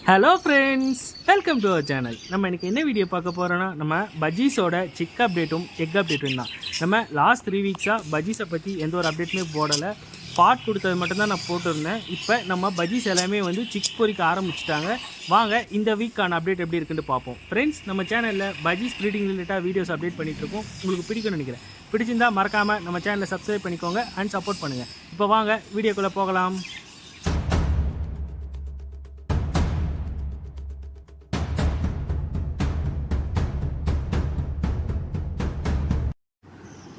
Hello friends, welcome to our channel. நம்ம இன்றைக்கி என்ன வீடியோ பார்க்க போகிறோன்னா, நம்ம பஜ்ஜீஸோட சிக் அப்டேட்டும் எக் அப்டேட்டும் தான். நம்ம லாஸ்ட் 3 வீக்ஸாக பஜ்ஜீஸை பற்றி எந்த ஒரு அப்டேட்டுமே போடலை. பாட் கொடுத்தது மட்டும்தான் நான் போட்டிருந்தேன். இப்போ நம்ம பஜ்ஜீஸ் எல்லாமே வந்து சிக் பொறிக்க ஆரம்பிச்சிட்டாங்க. வாங்க இந்த வீக்கான அப்டேட் எப்படி இருக்குன்னு பார்ப்போம். ஃப்ரெண்ட்ஸ், நம்ம சேனலில் பஜ்ஜீஸ் ப்ரீடிங் ரிலேட்டாக வீடியோஸ் அப்டேட் பண்ணிகிட்ருக்கோம். உங்களுக்கு பிடிக்கும்னு நினைக்கிறேன். பிடிச்சிருந்தால் மறக்காமல் நம்ம சேனலை சப்ஸ்கிரைப் பண்ணிக்கோங்க அண்ட் சப்போர்ட் பண்ணுங்கள். இப்போ வாங்க வீடியோக்குள்ளே போகலாம்.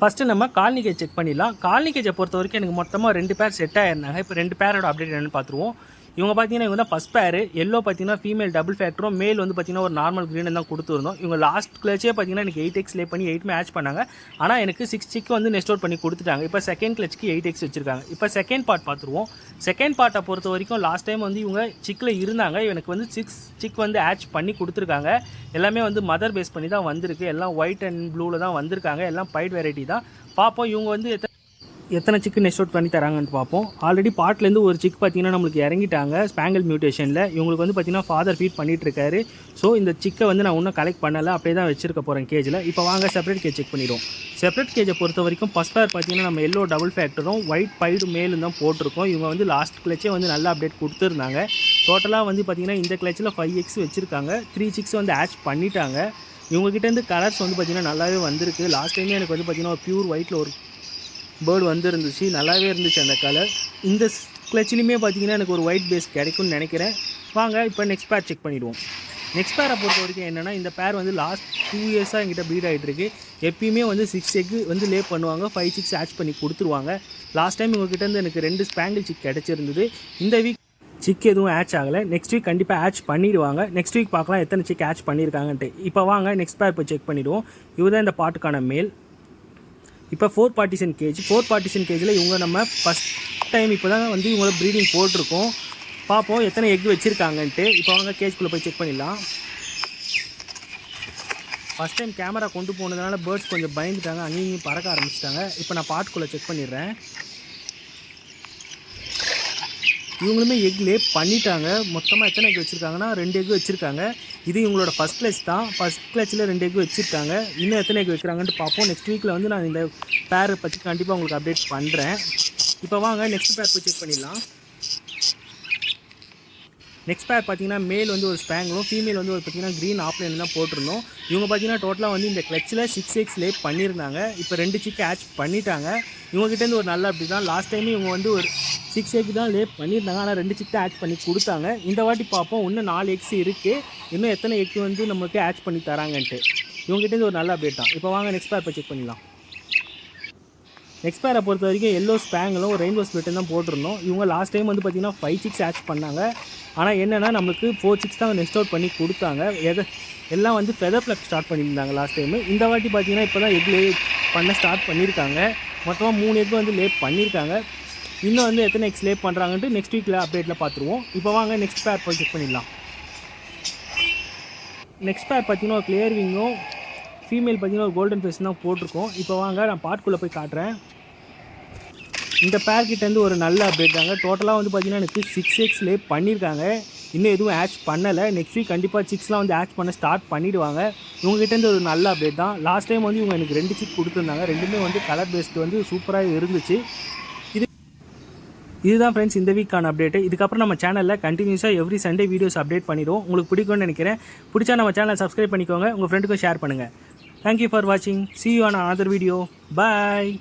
ஃபஸ்ட்டு நம்ம காலனி கேஜ் செக் பண்ணிடலாம். காலனி கேஜை பொறுத்த வரைக்கும் எனக்கு மொத்தமாக 2 பேர் செட் ஆயிருந்தாங்க. இப்போ 2 பேரோட அப்டேட் என்னென்னு பார்த்துருவோம். இவங்க பார்த்தீங்கன்னா இவங்க தான் ஃபஸ்ட் பேர். எல்லோ பார்த்தீங்கன்னா ஃபீமேல் டபுள் ஃபேக்டரும், மேல் வந்து பார்த்தீங்கன்னா ஒரு நார்மல் க்ரீன் தான் கொடுத்துருந்தோம். இவங்க லாஸ்ட் கிளச்சே பார்த்தீங்கன்னா எனக்கு 8x லே பண்ணி 8 மேட்ச் பண்ணாங்க. ஆனால் எனக்கு 6 சிக் வந்து நெஸ்ட் அவுட் பண்ணி கொடுத்துட்டாங்க. இப்போ செகண்ட் கிளச்சுக்கு 8x வச்சிருக்காங்க. இப்போ செகண்ட் பார்ட் பார்த்துருவோம். செகண்ட் பார்ட்டை பொறுத்த வரைக்கும் லாஸ்ட் டைம் வந்து இவங்க சிக்கில் இருந்தாங்க. எனக்கு வந்து 6 சிக் வந்து ஆட்ச் பண்ணி கொடுத்துருக்காங்க. எல்லாமே வந்து மதர் பேஸ் பண்ணி தான் வந்திருக்கு. எல்லாம் ஒயிட் அண்ட் ப்ளூவில் தான் வந்திருக்காங்க. எல்லாம் பைட் வெரைட்டி தான். பார்ப்போம் இவங்க வந்து எத்தனை சிக்கு நெஸ்ட் அவுட் பண்ணி தராங்கன்னு பார்ப்போம். ஆல்ரெடி பாட்லேருந்து ஒரு சிக் பார்த்தீங்கன்னா நம்மளுக்கு இறங்கிட்டாங்க ஸ்பேங்கல் மியூட்டேஷனில். இவங்களுக்கு வந்து பார்த்தீங்கன்னா ஃபாதர் ஃபீட் பண்ணிகிட்ருக்காரு. ஸோ இந்த சிக்கை வந்து நான் இன்னும் கலெக்ட் பண்ணலை, அப்படியே தான் வச்சிருக்க போகிறேன் கேஜில். இப்போ வாங்க செப்பரேட் கேஜ் செக் பண்ணிடுவோம். செப்பரேட் கேஜை பொறுத்த வரைக்கும் ஃபஸ்ட் பேர் பார்த்தீங்கன்னா நம்ம எல்லோ டபுள் ஃபேக்டரும் ஒயிட் பைடு மேலும் தான் போட்டிருக்கோம். இவங்க வந்து லாஸ்ட் கிளச்சே வந்து நல்ல அப்டேட் கொடுத்துருந்தாங்க. டோட்டலாக வந்து பார்த்தீங்கன்னா இந்த கிளச்சில் 5x வச்சுருக்காங்க. 3 சிக்ஸ் வந்து ஆட்ச் பண்ணிட்டாங்க. இவங்ககிட்டேருந்து கலர்ஸ் வந்து பார்த்திங்கன்னா நல்லாவே வந்திருக்கு. லாஸ்ட் டைமே எனக்கு வந்து பார்த்திங்கன்னா ஒரு பியூர் ஒயிட்டில் ஒரு பேர்டு வந்துருந்துச்சு, நல்லாவே இருந்துச்சு அந்த கலர். இந்த கிளச்சிலையுமே பார்த்திங்கன்னா எனக்கு ஒரு ஒயிட் பேஸ் கிடைக்கும்னு நினைக்கிறேன். வாங்க இப்போ நெக்ஸ்ட் பேர் செக் பண்ணிவிடுவோம். நெக்ஸ்ட் பேரை பொறுத்த வரைக்கும் என்னென்னா, இந்த பேர் வந்து லாஸ்ட் 2 இயர்ஸாக என்கிட்ட ப்ரீட் ஆகிட்டுருக்கு. எப்பயுமே வந்து 6 எக் வந்து லே பண்ணுவாங்க, 5 சிக்ஸ் ஆட்ச் பண்ணி கொடுத்துருவாங்க. லாஸ்ட் டைம் இவங்ககிட்டேருந்து எனக்கு 2 ஸ்பேங்கிள் சிக் கிடச்சிருந்தது. இந்த வீக் சிக் எதுவும் ஆட்ச் ஆகலை. நெக்ஸ்ட் வீக் கண்டிப்பாக ஆட்ச் பண்ணிவிடுவாங்க. நெக்ஸ்ட் வீக் பார்க்கலாம் எத்தனை சிக் ஆட்ச் பண்ணியிருக்காங்கன்ட்டு. இப்போ வாங்க நெக்ஸ்ட் பேர் இப்போ செக் பண்ணிவிடுவோம். இவர் தான் இந்த பாட்டுக்கான மேல். இப்போ 4 பார்ட்டிஷன் கேஜ். 4 பார்ட்டிஷன் கேஜில் இவங்க நம்ம ஃபஸ்ட் டைம் இப்போ தான் வந்து இவங்கள ப்ரீடிங் போட்டிருக்கோம். பார்ப்போம் எத்தனை எக் வச்சுருக்காங்கன்ட்டு. இப்போ அவங்க கேஜ்குள்ளே போய் செக் பண்ணிடலாம். ஃபஸ்ட் டைம் கேமரா கொண்டு போனதுனால பேர்ட்ஸ் கொஞ்சம் பயந்துட்டாங்க, அங்கேயும் பறக்க ஆரம்பிச்சிட்டாங்க. இப்போ நான் பாட்டுக்குள்ளே செக் பண்ணிடுறேன். இவங்களுமே எக் லே பண்ணிட்டாங்க. மொத்தமாக எத்தனை எக் வச்சுருக்காங்கன்னா 2 எக் வச்சுருக்காங்க. இது இவங்களோட ஃபஸ்ட் கிளச் தான். ஃபஸ்ட் கிளச்சில் 2 எக் வச்சுருக்காங்க. இன்னும் எத்தனை எக் வைக்கிறாங்கன்ட்டு பார்ப்போம். நெக்ஸ்ட் வீக்கில் வந்து நான் இந்த பேரை பற்றி கண்டிப்பாக உங்களுக்கு அப்டேட் பண்ணுறேன். இப்போ வாங்க நெக்ஸ்ட் பேர் போய் செக் பண்ணிடலாம். நெக்ஸ்ட் பேர் பார்த்தீங்கன்னா மேல் வந்து ஒரு ஸ்பேங்கிலும், ஃபீமேல் வந்து ஒரு பார்த்தீங்கன்னா க்ரீன் ஆப்லைன் தான் போட்டிருந்தோம். இவங்க பார்த்தீங்கன்னா டோட்டலாக வந்து இந்த கிளச்சில் 6x லே பண்ணியிருந்தாங்க. இப்போ 2 சிக் ஆட்ச் பண்ணிட்டாங்க. இவங்ககிட்டேருந்து ஒரு நல்ல அப்படி தான். லாஸ்ட் டைமே இவங்க வந்து ஒரு 6 எக் தான் லே பண்ணியிருந்தாங்க. ஆனால் 2 சிக் தான் ஆட்ச் பண்ணி கொடுத்தாங்க. இந்த வாட்டி பார்ப்போம் இன்னும் 4 எக்ஸ் இருக்குது. இன்னும் எத்தனை எக் வந்து நமக்கு ஆட்ச் பண்ணி தராங்கன்ட்டு. இவங்ககிட்டேருந்து ஒரு நல்ல அப்டேட் தான். இப்போ வாங்க நெக்ஸ்ட் பேர் போய் செக் பண்ணிடலாம். நெக்ஸ்ட் பேரை பொறுத்த வரைக்கும் எல்லோ ஸ்பேங்கிலும் ஒரு ரெயின்போ ஸ்பிளிட்டும் தான் போட்டிருந்தோம். இவங்க லாஸ்ட் டைம் வந்து பார்த்திங்கன்னா 5 சிக்ஸ் ஆட்ச் பண்ணாங்க. ஆனால் என்னென்னா நம்மளுக்கு 4 சிக்ஸ் தான் நெஸ்ட் அவுட் பண்ணி கொடுத்தாங்க. எல்லாம் வந்து ஃபெதர் ஃப்ளக் ஸ்டார்ட் பண்ணியிருந்தாங்க லாஸ்ட் டைமு. இந்த வாட்டி பார்த்தீங்கன்னா இப்போ தான் எக் லே பண்ண ஸ்டார்ட் பண்ணியிருக்காங்க. மொத்தமாக 3 எக் வந்து லே பண்ணியிருக்காங்க. இன்னும் வந்து எத்தனை எக்ஸ் லே பண்ணுறாங்கன்ட்டு நெக்ஸ்ட் வீக்கில் அப்டேட்டில் பார்த்துருவோம். இப்போ வாங்க நெக்ஸ்ட் பேர் போய் செக் பண்ணிடலாம். நெக்ஸ்ட் பேர் பார்த்தீங்கன்னா ஒரு கிளியர் விங்கும், ஃபீமேல் பார்த்தீங்கன்னா ஒரு கோல்டன் ஃபேஸ் தான் போட்டிருக்கோம். இப்போ வாங்க நான் பாட்டுக்குள்ளே போய் காட்டுறேன். இந்த பேர்கிட்டேருந்து ஒரு நல்ல அப்டேட் தாங்க. டோட்டலாக வந்து பார்த்திங்கன்னா எனக்கு 6x லே பண்ணியிருக்காங்க. இன்னும் எதுவும் ஆட்ச் பண்ணலை. நெக்ஸ்ட் வீக் கண்டிப்பாக சிக்ஸ்லாம் வந்து ஆட்ச் பண்ண ஸ்டார்ட் பண்ணிவிடுவாங்க. இவங்ககிட்டேருந்து ஒரு நல்ல அப்டேட் தான். லாஸ்ட் டைம் வந்து இவங்க எனக்கு 2 சிக் கொடுத்துருந்தாங்க. ரெண்டுமே வந்து கலர் பேஸ்டு வந்து சூப்பராக இருந்துச்சு. இதுதான் ஃப்ரெண்ட்ஸ் இந்த வீக்கான அப்டேட்டு. இதுக்கப்புறம் நம்ம சேனலில் கண்டினியூஸாக எவ்ரி சண்டே வீடியோஸ் அப்டேட் பண்ணிடுவோம். உங்களுக்கு பிடிக்கும்னு நினைக்கிறேன். பிடிச்சா நம்ம சேனலை சப்ஸ்கிரைப் பண்ணிக்கோங்க, உங்கள் ஃப்ரெண்டுக்கும் ஷேர் பண்ணுங்கள். தேங்க்யூ ஃபார் வாட்சிங். See you on another video. Bye.